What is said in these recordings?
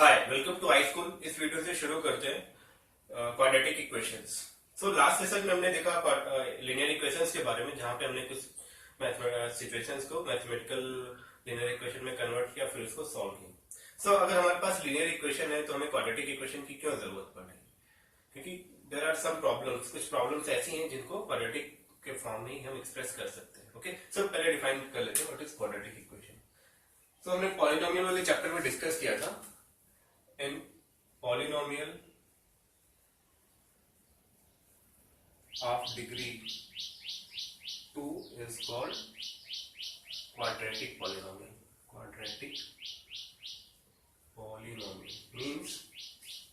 Hi welcome to I school. इस video से शुरू करते हैं quadratic equations. So last session में हमने देखा लीनियर इक्वेशंस के बारे में, जहां पे हमने कुछ सिचुएशंस को मैथमेटिकल लीनियर इक्वेशन में कन्वर्ट किया, फिर उसको सॉल्व किया। सो अगर हमारे पास लीनियर इक्वेशन है तो हमें क्वाड्रेटिक इक्वेशन की क्यों जरूरत पड़ रही है? क्योंकि देयर आर सम प्रॉब्लम्स, कुछ प्रॉब्लम्स ऐसी हैं जिनको क्वाड्रेटिक के फॉर्म में ही हम एक्सप्रेस कर सकते हैं। ओके, सो पहले डिफाइन कर लेते हैं व्हाट इज क्वाड्रेटिक इक्वेशन। सो हमने पॉलिनोमियल वाले चैप्टर में डिस्कस किया था in polynomial of degree 2 is called quadratic polynomial. Quadratic polynomial means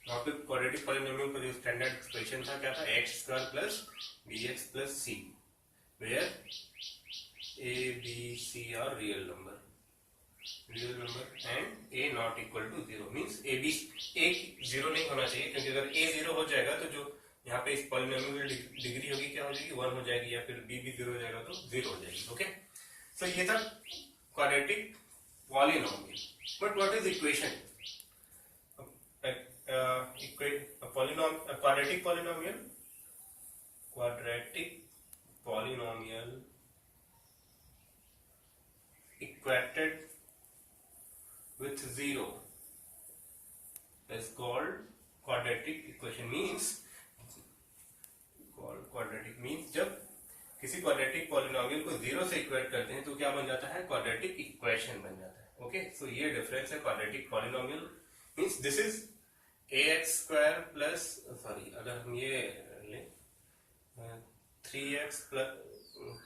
यहाँ पे quadratic polynomial का जो स्टैंडर्ड एक्सप्रेशन था क्या था? x square plus bx plus c, where a b c are real number and a not equal to 0 means a b a 0 नहीं होना चाहिए, क्योंकि अगर a 0 हो जाएगा तो जो यहाँ पे इस पॉलिनोमियल की डिग्री होगी क्या हो जाएगी? 1 हो जाएगी, या फिर b भी 0 हो जाएगा तो 0 हो जाएगी। ओके, सो ये था quadratic polynomial. But what is equation? Quadratic polynomial equated with 0 is called quadratic equation। quadratic means जब किसी क्वाड्रेटिक पॉलिनोमियल को 0 से इक्वेट करते हैं तो क्या बन जाता है? क्वाड्रेटिक इक्वेशन बन जाता है। ओके, सो ये डिफरेंस है। Quadratic polynomial means this is ax square plus, sorry अगर हम ये लें 3x plus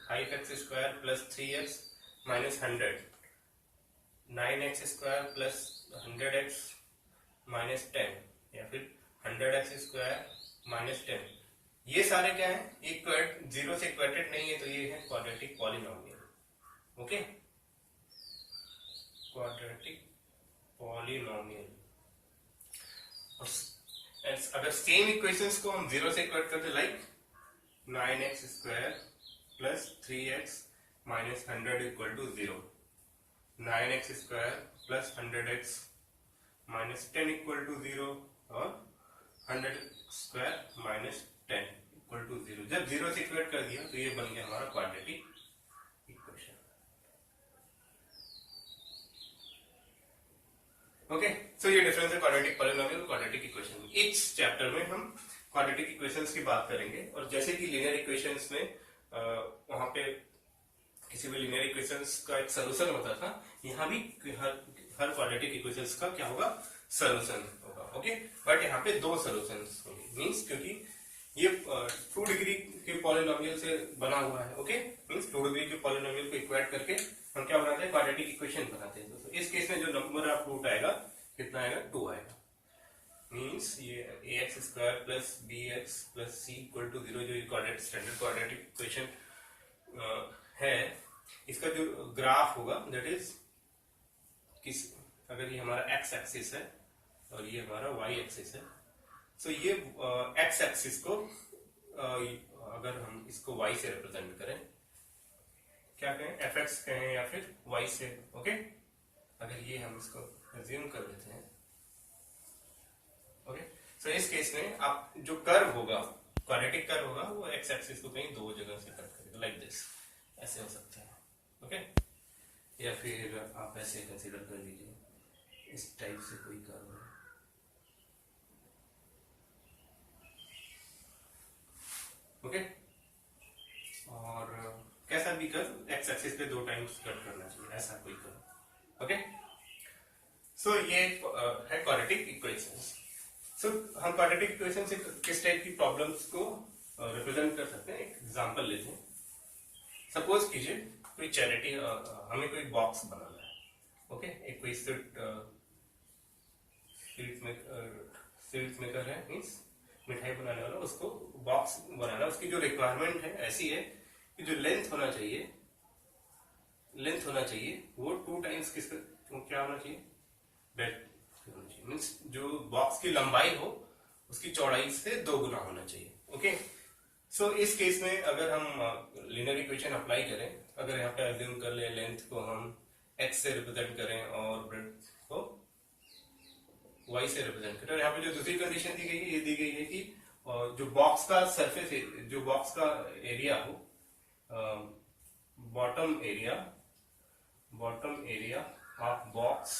5x square plus 3x minus 100, 9x square plus 100x minus 10, या फिर 100x स्क्वायर माइनस 10, ये सारे क्या है? इक्वेट 0 से इक्वेटेड नहीं है, तो ये है quadratic polynomial. Okay, quadratic polynomial. अगर सेम इक्वेशंस को हम 0 से इक्वेट करते, like 9x square plus 3x minus 100 equal to 0, 9x square plus 100x minus 10 equal to 0, और 100 स्क्वायर माइनस 10 इक्वल टू 0। जब 0 से इक्वेट कर दिया तो ये बन गया हमारा क्वाड्रेटिक इक्वेशन। ओके, सो ये डिफरेंस है क्वाड्रेटिक पॉलिनोमियल क्वाड्रेटिक इक्वेशन। इस चैप्टर में हम क्वाड्रेटिक इक्वेशंस की बात करेंगे, और जैसे कि लीनियर इक्वेशंस में वहां पे किसी भी लीनियर इक्वेशंस का एक सोल्यूशन होता था, यहाँ भी हर क्वाड्रेटिक इक्वेशंस का क्या होगा? सोल्यूशन होगा। ओके, बट यहाँ पे दो सोल्यूशंस होंगे, मींस क्योंकि ये 2 डिग्री के पॉलिनोमियल से बना हुआ है। ओके, मींस 2 डिग्री के पॉलिनोमियल को इक्वेट करके हम क्या बनाते हैं? क्वाड्रेटिक इक्वेशन बनाते हैं। तो इस केस में जो नंबर ऑफ रूट आएगा कितना आएगा? 2 आएगा। मींस ये ax square plus bx plus c equal to 0 जो स्टैंडर्ड क्वाड्रेटिक इक्वेशन है, इसका जो ग्राफ होगा दैट इज अगर ये हमारा x एक्सिस है और ये हमारा y एक्सिस है, सो ये x एक्सिस को अगर हम इसको y से रिप्रेजेंट करें, क्या कहें? fx कहें या फिर y से। ओके, अगर ये हम इसको अज्यूम कर लेते हैं। ओके, सो इस केस में आप जो कर्व होगा, क्वाड्रेटिक कर्व होगा, वो x एक्सिस को कहीं 2 जगह से कट करेगा, लाइक दिस, ऐसे हो सकता है। ओके, या फिर आप ऐसे कंसीडर कर लीजिए, इस टाइप से कोई कर्व है। ओके, और कैसा भी कर्व x एक्सिस पे 2 टाइम्स कट करना चाहिए, ऐसा कोई कर्व। ओके, सो ये है क्वाड्रेटिक इक्वेशंस। सो हम क्वाड्रेटिक इक्वेशन से किस टाइप की प्रॉब्लम्स को रिप्रेजेंट कर सकते हैं? एक एग्जांपल लेते हैं। सपोज कीजिए कोई चैरिटी, हमें कोई बॉक्स बनाना है। ओके, एक कोई स्वीट मेकर है, मीन्स मिठाई बनाने वाला, उसको बॉक्स बनाना। उसकी जो रिक्वायरमेंट है ऐसी है कि जो लेंथ होना चाहिए वो 2 टाइम्स क्या होना चाहिए? ब्रेथ मीन्स जो बॉक्स की लंबाई हो उसकी चौड़ाई से 2 गुना होना चाहिए। ओके, सो इस केस में अगर हम लीनियर इक्वेशन अप्लाई करें, अगर यहाँ पे अज्यूम कर ले लेंथ को हम x से रिप्रेजेंट करें और ब्रेड्थ को y से रिप्रेजेंट करें। और यहाँ पे जो दूसरी कंडीशन दी गई है, ये दी गई है कि जो बॉक्स का सरफेस, जो बॉक्स का एरिया हो, बॉटम एरिया ऑफ बॉक्स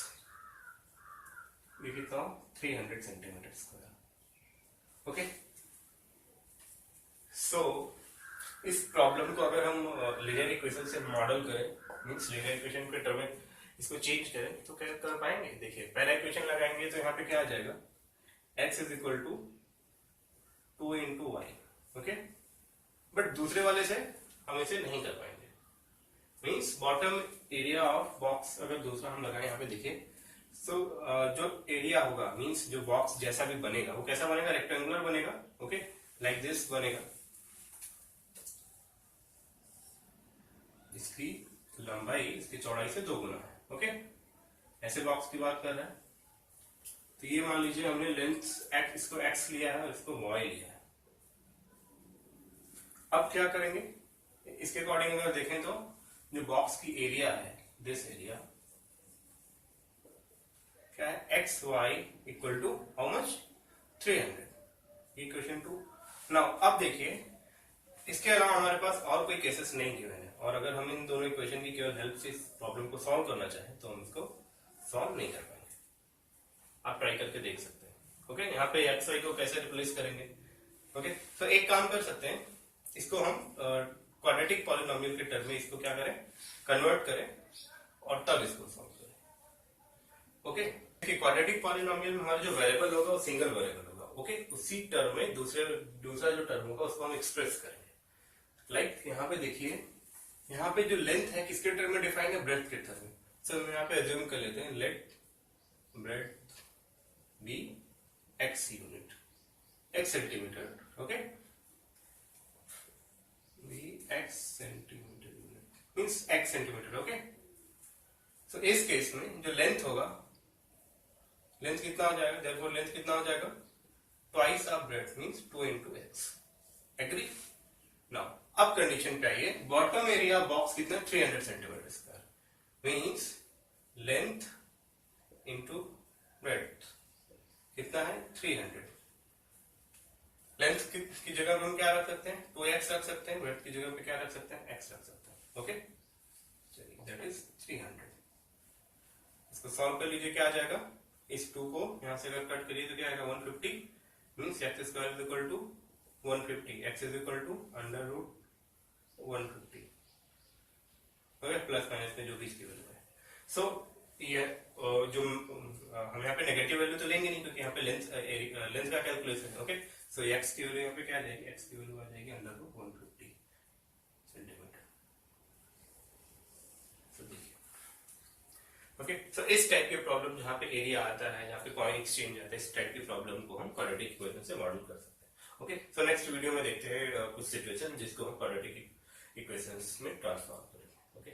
ये कितना, 300 सेंटीमीटर स्क्वायर। ओके, सो इस प्रॉब्लम को अगर हम लीनियर इक्वेशन से मॉडल करें, मींस लीनियर इक्वेशन के टर्म में इसको चेंज करें, तो क्या कर पाएंगे? देखिए, पहला इक्वेशन लगाएंगे तो यहाँ पे क्या आ जाएगा, x is equal to 2 into y. Okay, but दूसरे वाले से हम इसे नहीं कर पाएंगे। Means bottom area of box अगर दूसरा हम लगाए यहाँ पे, देखिए, सो जो एरिया होगा, मींस जो बॉक्स जैसा भी बनेगा वो कैसा बनेगा, रेक्टेंगुलर बनेगा। ओके, लाइक दिस बनेगा, इसकी लंबाई इसकी चौड़ाई से 2 गुना है। ओके, ऐसे बॉक्स की बात कर रहे हैं। तो ये मान लीजिए हमने लेंथ x, इसको x लिया है और इसको y लिया है। अब क्या करेंगे, इसके अकॉर्डिंग अगर देखें तो जो बॉक्स की एरिया है, दिस एरिया क्या है, x y equal to how much, 300। Equation 2। Now अब देखिए, इसके अलावा हमारे पास और कोई केसेस नहीं गिवन है, और अगर हम इन दोनों इक्वेशन की केवल हेल्प से इस प्रॉब्लम को सॉल्व करना चाहें तो हम इसको सॉल्व नहीं कर पाएंगे। आप ट्राई करके देख सकते हैं। ओके, यहाँ पे एक्स वाई को कैसे रिप्लेस करेंगे। ओके, तो एक काम कर सकते हैं, इसको हम क्वाड्रेटिक पॉलिनोमियल के टर्म में इसको क्या करें, कन्वर्ट करें और तब इसको सॉल्व करें। ओके, क्वाड्रेटिक पॉलिनोमियल में हमारा जो वेरिएबल होगा वो सिंगल वेरिएबल होगा। ओके, उसी टर्म में दूसरा जो टर्म होगा उसको हम एक्सप्रेस करेंगे। लाइक यहाँ पे देखिए, यहाँ पे जो लेंथ है किसके टर्म में डिफाइन है, ब्रेड्थ के टर्म में। सो हम यहाँ पे एज्यूम कर लेते हैं, let breadth B x unit, x centimetre. Okay, x centimetre unit means x centimetre. Okay, so इस केस में जो लेंथ होगा, लेंथ कितना हो जाएगा, देयरफॉर लेंथ कितना हो जाएगा, twice of breadth means 2 into x. Agree. Now अब कंडीशन क्या है, बॉटम एरिया बॉक्स कितना, 300 centimetre square means length into breadth कितना है, 300। लेंथ की जगह हम क्या रख सकते हैं, 2x रख सकते हैं, ब्रेड्थ की जगह पे क्या रख सकते हैं, x रख सकते हैं। ओके, चलिए, दैट इज 300। इसको सॉल्व कर लीजिए, क्या आ जाएगा, इस 2 को यहां से अगर कट करिए तो क्या आएगा, 150 means x square is equal to 150, x is equal to under root 150। Okay, plus minus में जो भी इसकी वैल्यू है। सो ये जो हम यहाँ पे नेगेटिव वैल्यू तो लेंगे नहीं, क्योंकि यहाँ पे लेंथ का कैलकुलेशन है। ओके, सो x की वैल्यू यहाँ पे क्या आ जाएगी, x की वैल्यू आ जाएगी अंडर रूट 150 सेंटीमीटर। सो देखिए, ओके, सो इस टाइप के प्रॉब्लम जहाँ पे एरिया आता है, जहाँ पे कॉइन एक्सचेंज आता है, इस टाइप की प्रॉब्लम को हम क्वाड्रेटिक इक्वेशन से मॉडल कर सकते हैं। ओके, सो नेक्स्ट वीडियो में देखते हैं कुछ सिचुएशन जिसको हम क्वाड्रेटिक इक्वेशंस में ट्रांसफॉर्म करेंगे। ओके।